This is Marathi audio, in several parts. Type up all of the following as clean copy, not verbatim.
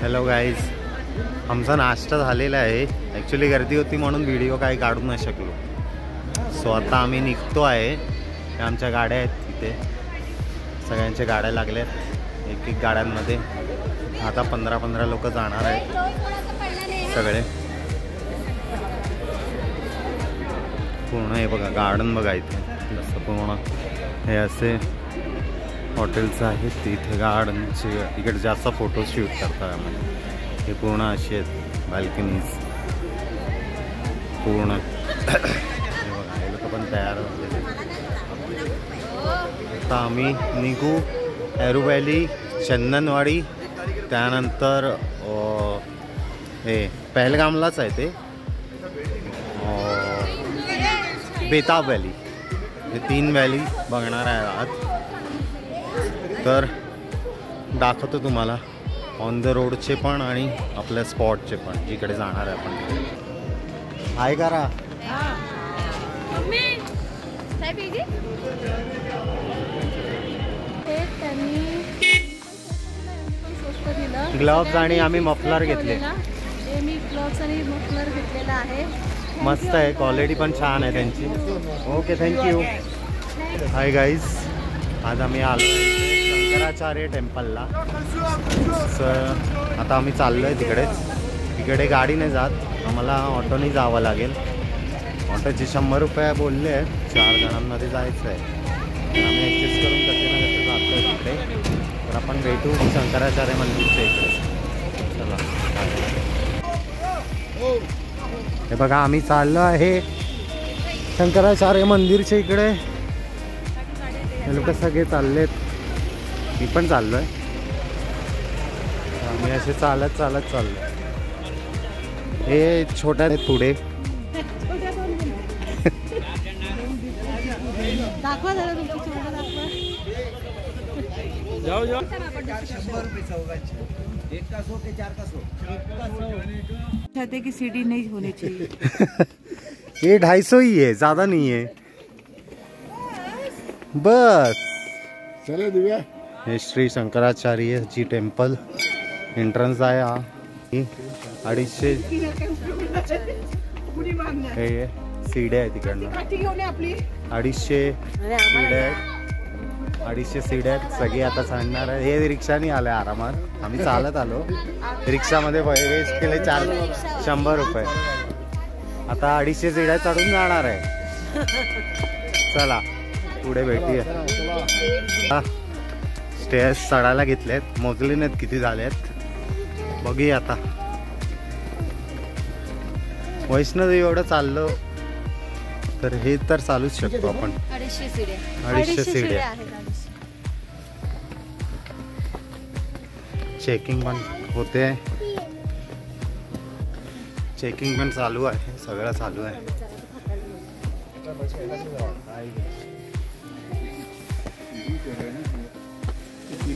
हॅलो गाईज, आमचा नाश्ता झालेला आहे. ॲक्च्युली गर्दी होती म्हणून व्हिडिओ काही काढू नाही शकलो. सो आता आम्ही निघतो आहे. आमच्या गाड्या आहेत तिथे, सगळ्यांच्या गाड्या लागल्यात एक एक गाड्यांमध्ये. आता 15 लोक जाणार आहेत सगळे. पूर्ण हे बघा गार्डन बघा इथे जसं पूर्ण हे असे हॉटेल्स आहेत तिथे गार्डनचे. इकडे जास्त फोटो शूट करतात आम्हाला. हे पूर्ण असे आहेत बाल्कनीज पूर्ण. हे लोक पण तयार झालेले. आता आम्ही निघू एरू व्हॅली, चंदनवाडी, त्यानंतर हे पहलगामलाच आहे ते बेताब व्हॅली. हे 3 व्हॅली बघणार आहे आज. तर दाखवतो तुम्हाला ऑन द रोडचे पण आणि आपल्या स्पॉटचे पण, जिकडे जाणार आहे आपण. हाय करा. ग्लव्स आणि आम्ही मफलर घेतले. मी ग्लव्स आणि मफलर घेतलेला आहे. मस्त आहे, क्वालिटी पण छान आहे त्यांची. Okay, thank you. हाय गाईज, आज आम्ही आलो शंकराचार्य टेम्पलला. आता आम्ही चाललो आहे तिकडेच. तिकडे गाडी नाही जात, आम्हाला ऑटोने जावं लागेल. ऑटोचे 100 रुपये बोलले आहेत. 4 जणांमध्ये जायचं आहे. आम्ही ॲडजस्ट करून कसे ना कसे जातो आहे तिकडे. तर आपण भेटू शंकराचार्य मंदिरच्या इकडे. चला, हे बघा आम्ही चाललो आहे शंकराचार्य मंदिरच्या इकडे. हे लोक सगळे चाललेत, मी पण चाललो आहे. आम्ही असे चालत चाललो. हे छोट्या आहेत पुढे. चाहते कि सीढ़ी नहीं होनी चाहिए. ये 250 ही है, ज्यादा नहीं है बस. चले दिव्या. हे श्री शंकराचार्य जी टेम्पल एंट्रन्स आहे हा. 250 हे सीड्या आहे तिकडनं. 250 सीड्या आहेत. 250 सीड्या आहेत. सगळे आता चढणार आहे. हे रिक्षाने आलं आहे आरामात. आम्ही चालत आलो. रिक्षामध्ये वेस्ट केले 100 रुपये. आता 250 सीड्या चढून जाणार आहे. चला पुढे भेटूया. स्टेअर्स चढायला घेतलेत, मोजले नाहीत किती झालेत. बघूया आता. वैष्णोदेवी एवढं चाललो तर हे तर चालूच शकतो आपण. 250 सीड्या. चेकिंग पण होते. चेकिंग पण चालू आहे. सगळं चालू आहे.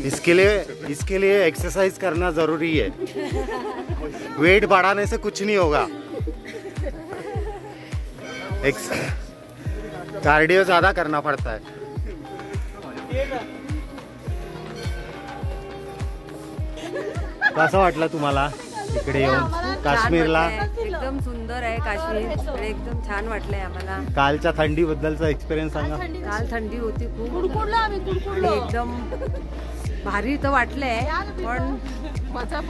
इसके लिए एक्सरसाइज करना जरूरी है. वेट बढ़ाने से कुछ नहीं होगा. कार्डियो ज्यादा करना पड़ता है. कसं वाटलं तुम्हाला इकडे येऊन काश्मीरला? एकदम सुंदर आहे काश्मीर. एकदम छान वाटलंय आम्हाला. कालच्या थंडी बद्दलचा एक्सपिरियन्स सांगा. काल थंडी होती खूप. एकदम भारी तर वाटलंय, पण मजा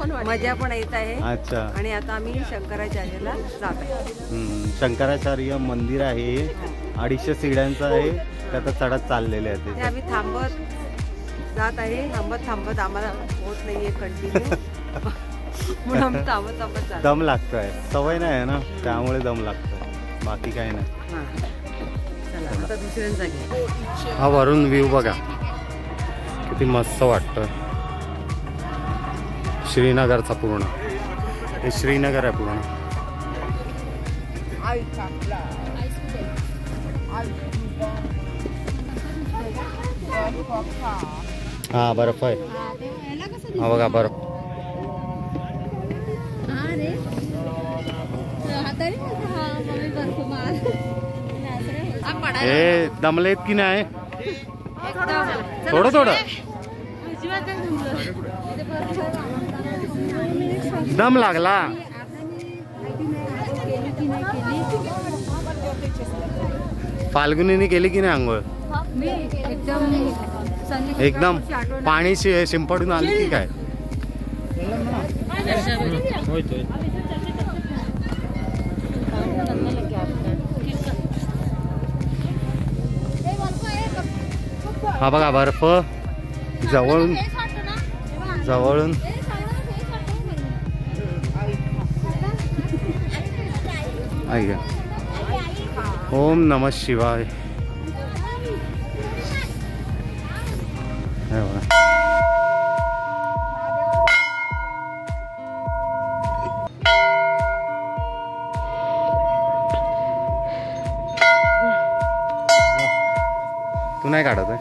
पण येत आहे. अच्छा. आणि आता आम्ही शंकराचार्याला जात आहे. शंकराचार्य मंदिर आहे. 250 सीड्यांचं आहे. त्यात चढत चाललेले आहेत. ते आम्ही थांबत जात आहे. थांबत आम्हाला होत नाहीये कंटिन्यू. म्हणून आम्ही थांबत जातो. दम लागतोय, सवय नाही आहे ना, त्यामुळे दम लागतोय. बाकी काही नाही. चला आता दुसऱ्यांचा घे. हा वरून व्ह्यू बघा किती मस्त वाटतं. श्रीनगरचा पूर्ण. हे श्रीनगर आहे पूर्ण. हा बर्फ आहे. हा बघा बर्फ. हे दमलेत की नाही? थोडं दम लागला. फाल्गुनीने केली की नाही आंघोळ? एकदम पाणी शिंपडून आली की काय? हा बघा बर्फ जवळून जवळून. ऐका, ओम नमः शिवाय. हे बघा. तू नाही काढत आहे?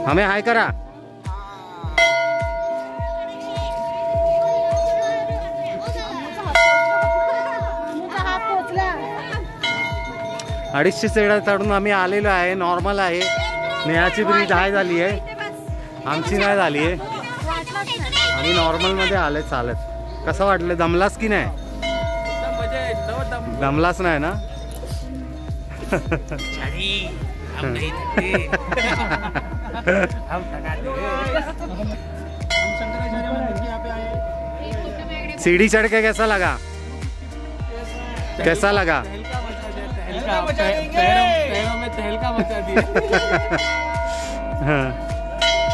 हमें हाय करा. अडीचशे सेडा चढून आम्ही आलेलो आहे. नॉर्मल आहे. नेहाची ब्रिज हाय झाली आहे, आमची नाही झाली आहे. आम्ही नॉर्मलमध्ये आले चालत. कसं वाटलं? दमलास की नाही? दमलास नाही ना? सीढ़ी चढ़ के कैसा लगा? कैसा लगा? पैरों में तहलका मचा दिया.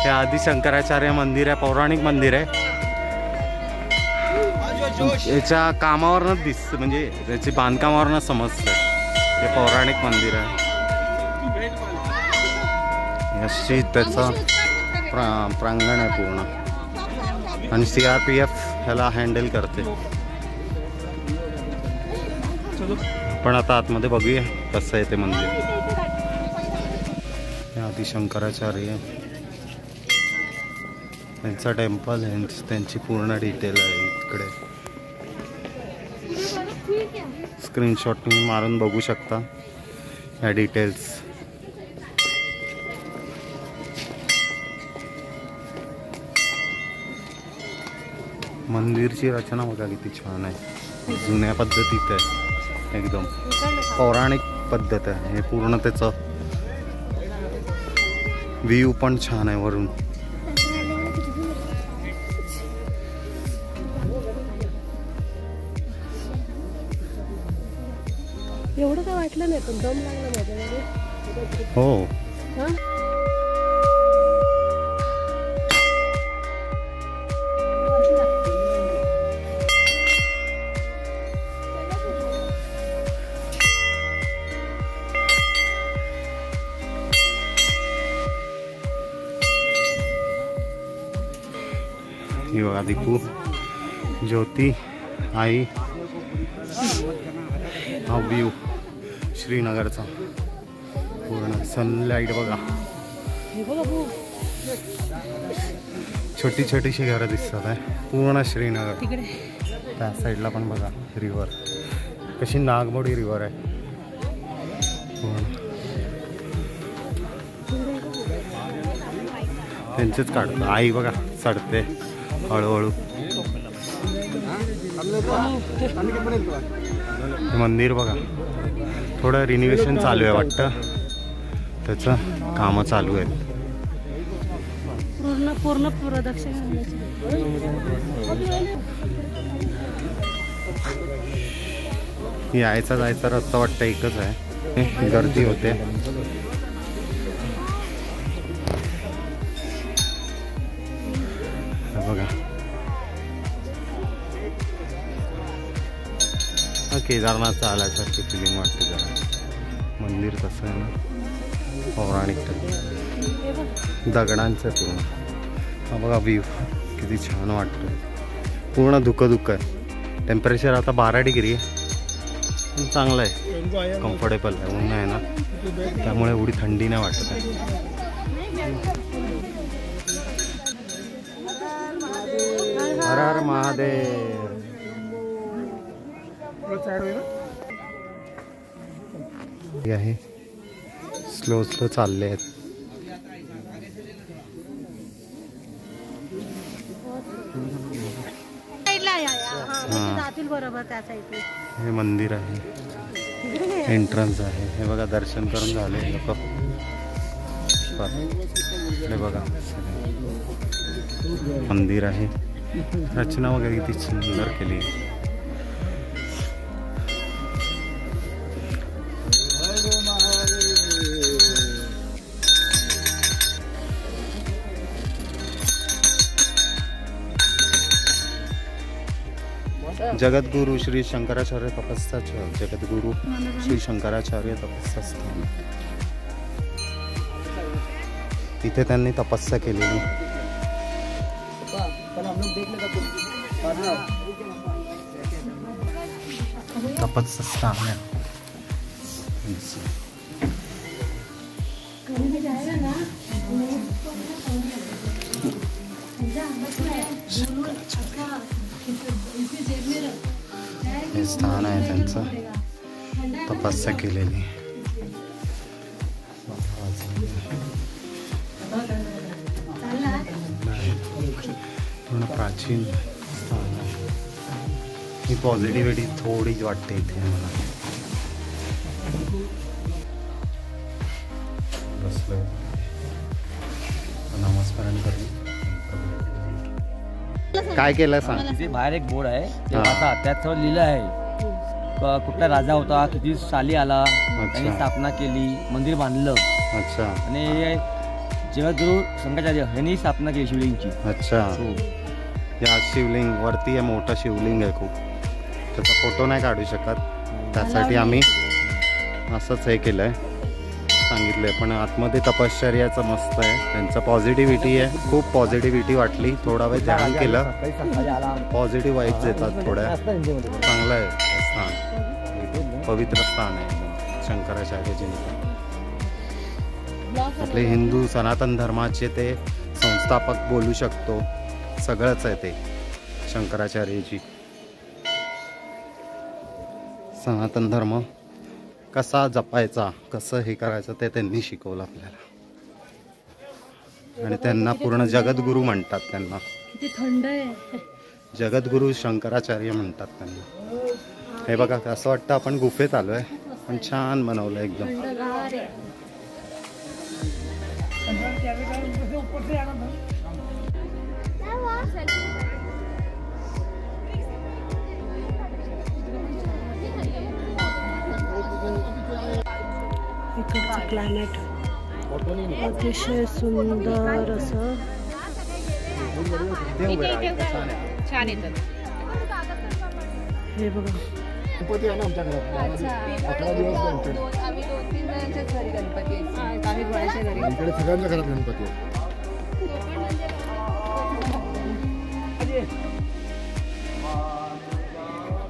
हे आदि शंकराचार्य मंदिर आहे, पौराणिक मंदिर आहे. याच्या कामावरच दिसत, म्हणजे त्याची बांधकामावरनं समजतं हे पौराणिक मंदिर आहे. अशी त्याचं प्रांगण आहे पूर्ण. आणि CRPF ह्याला हँडल करते. पण आता आतमध्ये बघूया कसं आहे ते मंदिर. आदि शंकराचार्य त्यांचा टेम्पल आहे, त्यांची पूर्ण डिटेल आहे इकडे. स्क्रीनशॉट तुम्ही मारून बघू शकता या डिटेल्स. मंदिरची रचना बघा किती छान आहे. जुन्या पद्धतीत आहे, एकदम पौराणिक पद्धत आहे. हे पूर्ण त्याचं व्ह्यू पण छान आहे वरून. एवढं काय वाटलं नाही, पण दम लागला माझ्यामध्ये. हो. ही बघा दीपू, ज्योती, आई. हा व्ह्यू श्रीनगरचा पूर्ण सनलाईट बघा. छोटी छोटीशी घरं दिसतात आहे पूर्ण श्रीनगर. त्या साईडला पण बघा रिव्हर, कशी नागमोडी रिव्हर आहे पूर्ण. त्यांचेच काढतो. आई बघा चढते हळूहळू. मंदिर बघा, थोडं रिनोव्हेशन चालू आहे वाटतं, त्याचं कामं चालू आहेत. पूर्ण प्रदक्षिणा. यायचा जायचा रस्ता वाटतं एकच आहे, गर्दी होते. बघा केदारनाथचा आल्यासारखी फिलिंग वाटते जरा. मंदिर कसं आहे ना, पौराणिक दगडांचं पूर्ण. हा बघा व्ह्यू किती छान वाटतं. पूर्ण धुकं आहे. टेम्परेचर आता 12 डिग्री आहे. चांगलं आहे, कम्फर्टेबल आहे. ऊन आहे ना, त्यामुळे एवढी थंडी नाही वाटत आहे. हर हर महादेव. आहे स्लो स्लो चालले आहेत. जातील बरोबर त्या साईडने. हे मंदिर आहे, एंट्रन्स आहे. हे बघा दर्शन करून झाले लोक. हे बघा मंदिर आहे. रचना वगैरे किती सुंदर केली. जगद्गुरु श्री शंकराचार्य तपस्या, जगद्गुरु श्री शंकराचार्य तपस्या स्थान. तिथे त्यांनी तपस्या केलेली. तपस्या स्थान आहे. हे स्थान आहे त्यांचं, तपस्या केलेली. पूर्ण प्राचीन स्थान आहे. ही पॉझिटिव्हिटी थोडी वाटते इथे मला. बसलोय नामस्मरण करून. काय केलं सांग. तिथे बाहेर एक बोर्ड आहे आता, त्यात लिहिलं आहे कुठला राजा होता, किती साली आला, त्यांनी स्थापना केली, मंदिर बांधलं. अच्छा. आणि जगद्गुरु शंकराचार्य यांनी स्थापना केली शिवलिंगची. अच्छा. या शिवलिंग वरती आहे, मोठं शिवलिंग आहे खूप. त्याचा फोटो नाही काढू शकत, त्यासाठी आम्ही असंच हे केलंय, सांगितलंय. पण आतमध्ये तपश्चर्याचं मस्त आहे. त्यांचं पॉझिटिव्हिटी आहे, खूप पॉझिटिव्हिटी वाटली. थोडा वेळ ध्यान केलं, पॉझिटिव्ह वाईब्स येतात थोड्या. चांगलं आहे स्थान, पवित्र स्थान आहे शंकराचार्यजींचं. आपले हिंदू सनातन धर्माचे ते संस्थापक बोलू शकतो, सगळंच आहे ते शंकराचार्यजी. सनातन धर्म कसा जपायचा, कसं हे करायचं ते त्यांनी शिकवलं आपल्याला. आणि त्यांना पूर्ण जगद्गुरु म्हणतात. त्यांना थंड आहे, जगद्गुरु शंकराचार्य म्हणतात त्यांना. हे बघा असं वाटतं आपण गुफेत आलोय, पण छान बनवलं एकदम. इकडचं क्लायमेट अतिशय सुंदर असं. छान येतात हे बघा. गणपती आहे ना आमच्या घरात. 11 दिवस गणपती. आम्ही 2-3 जणांच्याच घरी गणपती आहे. आम्ही गोळ्याच्या घरी. आमच्याकडे सगळ्यांच्या घरात गणपती आहे.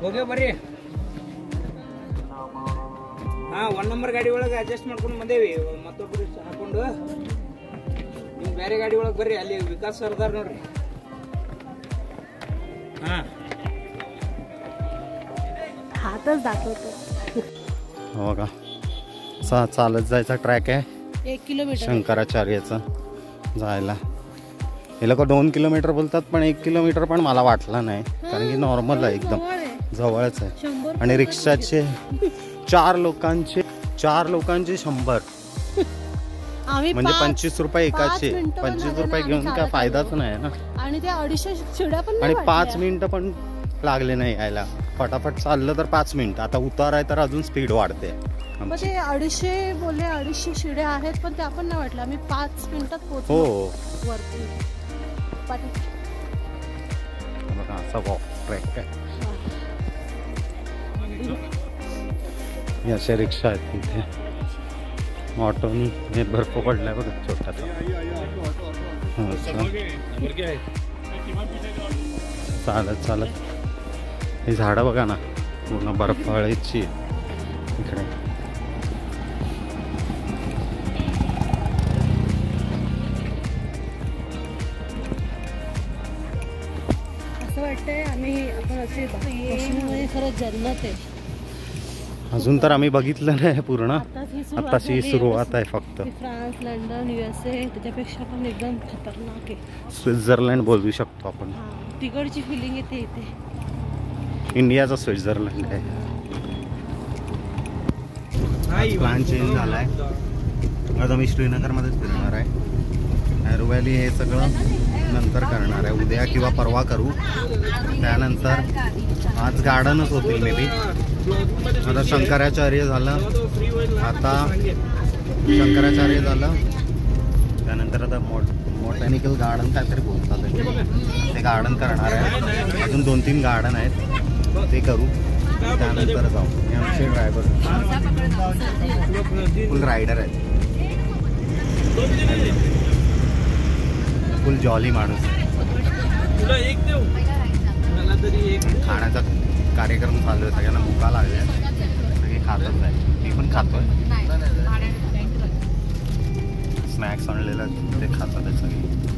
ಓಕೆ ಬರ್ರಿ. ಹಾಂ 1 ನಂಬರ್ ಗಾಡಿ ಒಳಗೆ ಅಡ್ಜಸ್ಟ್ ಮಾಡ್ಕೊಂಡು ಬಂದೇವಿ. ಮತ್ತೊಬ್ಬರು ಹಾಕೊಂಡು ನೀವು ಬೇರೆ ಗಾಡಿ ಒಳಗೆ ಬರ್ರಿ. ಅಲ್ಲಿ ವಿಕಾಸ್ ಸರ್ ಅದಾರ ನೋಡ್ರಿ. ಹಾಂ हातच दाखवतो. बघा चालत जायचा ट्रॅक आहे 1 किलोमीटर शंकराचार्याचा जायला. हे लोक 2 किलोमीटर बोलतात, पण 1 किलोमीटर पण मला वाटलं नाही, कारण की नॉर्मल आहे, एकदम जवळच आहे. आणि रिक्षाचे 4 लोकांचे 100. म्हणजे 25 रुपये एकाचे. 25 रुपये घेऊन काय फायदाच नाही ना. आणि ते 250 शिड्या पण. आणि 5 मिनिटं पण लागले नाही यायला. फटाफट चाललं तर 5 मिनिटं. आता उतार आहे तर अजून स्पीड वाढते. मग ते 250 बोलले, 250 शिड्या आहेत, पण ते आपण नाही वाटलं. आम्ही 5 मिनिटात पोहोचलो हो. वरती. बघा असा वॉक ट्रॅक आहे. अशा रिक्षा आहेत तिथे. ऑटोनी हे बर्फ पडलाय बघा छोटासा. चालत चालत ही झाडं बघा ना, पूर्ण बर्फाळीची इकडे. असं वाटतंय आपण असे खरंच जन्नत आहे. अजून तर आम्ही बघितलं नाही पूर्ण, आताची सुरुवात आहे फक्त. फ्रान्स, लंडन, USA त्याच्यापेक्षा पण एकदम खतरनाक आहे. स्वित्झर्लंड बोलू शकतो आपण. तिकडची फिलिंग येते इथे. इंडियाचा स्वित्झर्लंड आहे. प्लॅन चेंज झालाय. आता मी श्रीनगरमध्येच फिरणार आहे. नेहरू व्हॅली हे सगळं नंतर करणार आहे, उद्या किंवा परवा करू. त्यानंतर आज गार्डनच होतील मे बी. आता शंकराचार्य झालं, त्यानंतर आता बॉटॅनिकल गार्डन काहीतरी बोलतात ते गार्डन करणार आहे. अजून 2-3 गार्डन आहेत ते करू. त्यानंतर जाऊ. हे आमचे ड्रायव्हर फुल रायडर आहेत, फुल जॉली माणूस. खाण्याचा कार्यक्रम चालू आहे, सगळ्यांना भुका लागल्या, सगळे खातच आहे. मी पण खातोय. स्नॅक्स आणलेलं ते खातात सगळे.